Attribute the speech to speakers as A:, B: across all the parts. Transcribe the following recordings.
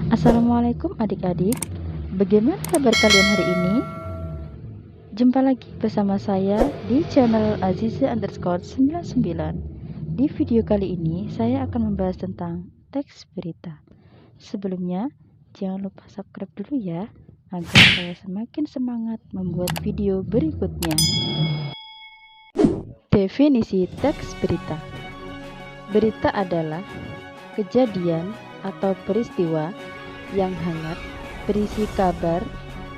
A: Assalamualaikum adik-adik, bagaimana kabar kalian hari ini? Jumpa lagi bersama saya di channel Aziza_99. Di video kali ini saya akan membahas tentang teks berita. Sebelumnya, jangan lupa subscribe dulu ya, agar saya semakin semangat membuat video berikutnya. Definisi teks berita. Berita adalah kejadian atau peristiwa yang hangat berisi kabar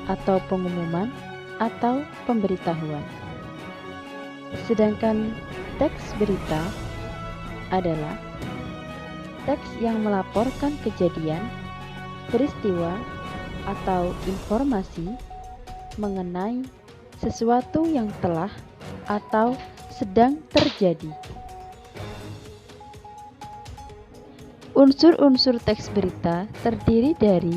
A: atau pengumuman atau pemberitahuan. Sedangkan teks berita adalah teks yang melaporkan kejadian, peristiwa, atau informasi mengenai sesuatu yang telah atau sedang terjadi. Unsur-unsur teks berita terdiri dari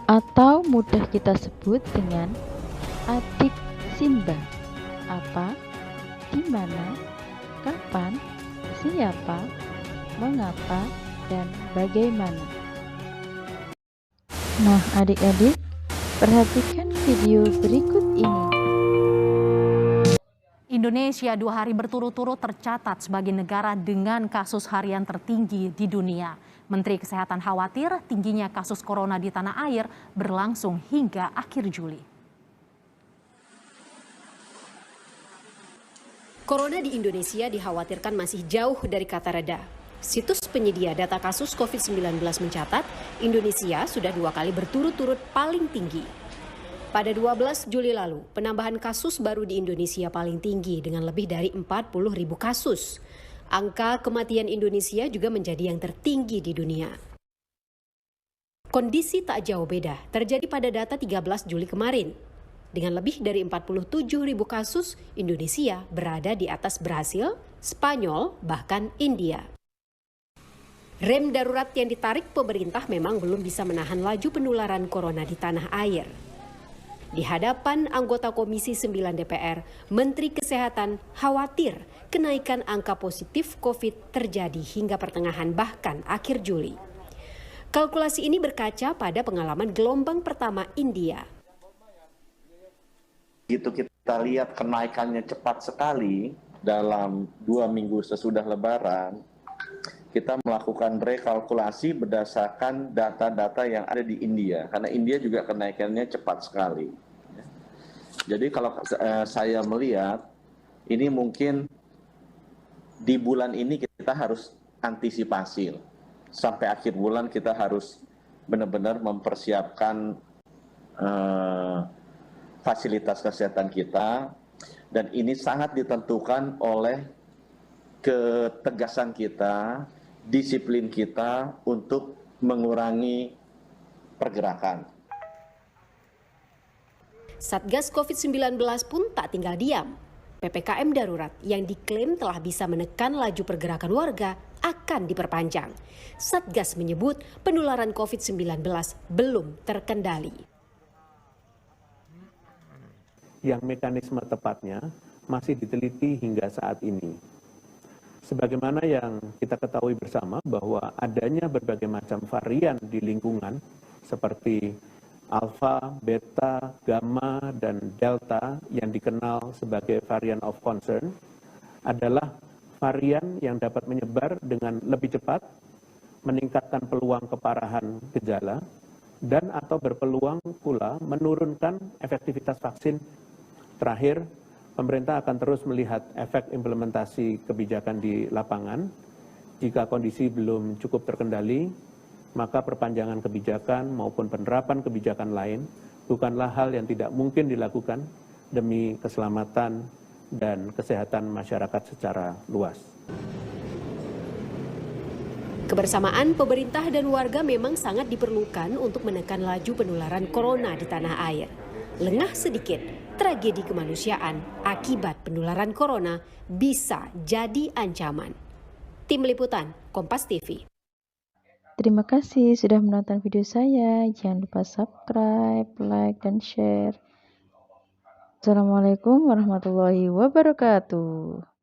A: atau mudah kita sebut dengan adik Simba. Apa, di mana, kapan, siapa, mengapa, dan bagaimana. Nah, adik-adik, perhatikan video berikut ini.
B: Indonesia 2 hari berturut-turut tercatat sebagai negara dengan kasus harian tertinggi di dunia. Menteri Kesehatan khawatir tingginya kasus corona di tanah air berlangsung hingga akhir Juli.
C: Corona di Indonesia dikhawatirkan masih jauh dari kata reda. Situs penyedia data kasus COVID-19 mencatat Indonesia sudah 2 kali berturut-turut paling tinggi. Pada 12 Juli lalu, penambahan kasus baru di Indonesia paling tinggi dengan lebih dari 40.000 kasus. Angka kematian Indonesia juga menjadi yang tertinggi di dunia. Kondisi tak jauh beda terjadi pada data 13 Juli kemarin. Dengan lebih dari 47.000 kasus, Indonesia berada di atas Brasil, Spanyol, bahkan India. Rem darurat yang ditarik pemerintah memang belum bisa menahan laju penularan corona di tanah air. Di hadapan anggota Komisi 9 DPR, Menteri Kesehatan khawatir kenaikan angka positif COVID terjadi hingga pertengahan bahkan akhir Juli. Kalkulasi ini berkaca pada pengalaman gelombang pertama India.
D: Begitu kita lihat kenaikannya cepat sekali dalam 2 minggu sesudah Lebaran, kita melakukan rekalkulasi berdasarkan data-data yang ada di India, karena India juga kenaikannya cepat sekali. Jadi kalau saya melihat, ini mungkin di bulan ini kita harus antisipasi. Sampai akhir bulan kita harus benar-benar mempersiapkan fasilitas kesehatan kita, dan ini sangat ditentukan oleh ketegasan kita, disiplin kita untuk mengurangi pergerakan.
C: Satgas COVID-19 pun tak tinggal diam. PPKM darurat yang diklaim telah bisa menekan laju pergerakan warga akan diperpanjang. Satgas menyebut penularan COVID-19 belum terkendali.
E: Yang mekanisme tepatnya masih diteliti hingga saat ini. Sebagaimana yang kita ketahui bersama bahwa adanya berbagai macam varian di lingkungan seperti alfa, beta, gamma, dan delta yang dikenal sebagai varian of concern adalah varian yang dapat menyebar dengan lebih cepat, meningkatkan peluang keparahan gejala, dan atau berpeluang pula menurunkan efektivitas vaksin. Terakhir, pemerintah akan terus melihat efek implementasi kebijakan di lapangan. Jika kondisi belum cukup terkendali, maka perpanjangan kebijakan maupun penerapan kebijakan lain bukanlah hal yang tidak mungkin dilakukan demi keselamatan dan kesehatan masyarakat secara luas.
C: Kebersamaan pemerintah dan warga memang sangat diperlukan untuk menekan laju penularan corona di tanah air. Lengah sedikit, tragedi kemanusiaan akibat penularan corona bisa jadi ancaman. Tim Liputan, Kompas TV.
A: Terima kasih sudah menonton video saya. Jangan lupa subscribe, like, dan share. Assalamualaikum warahmatullahi wabarakatuh.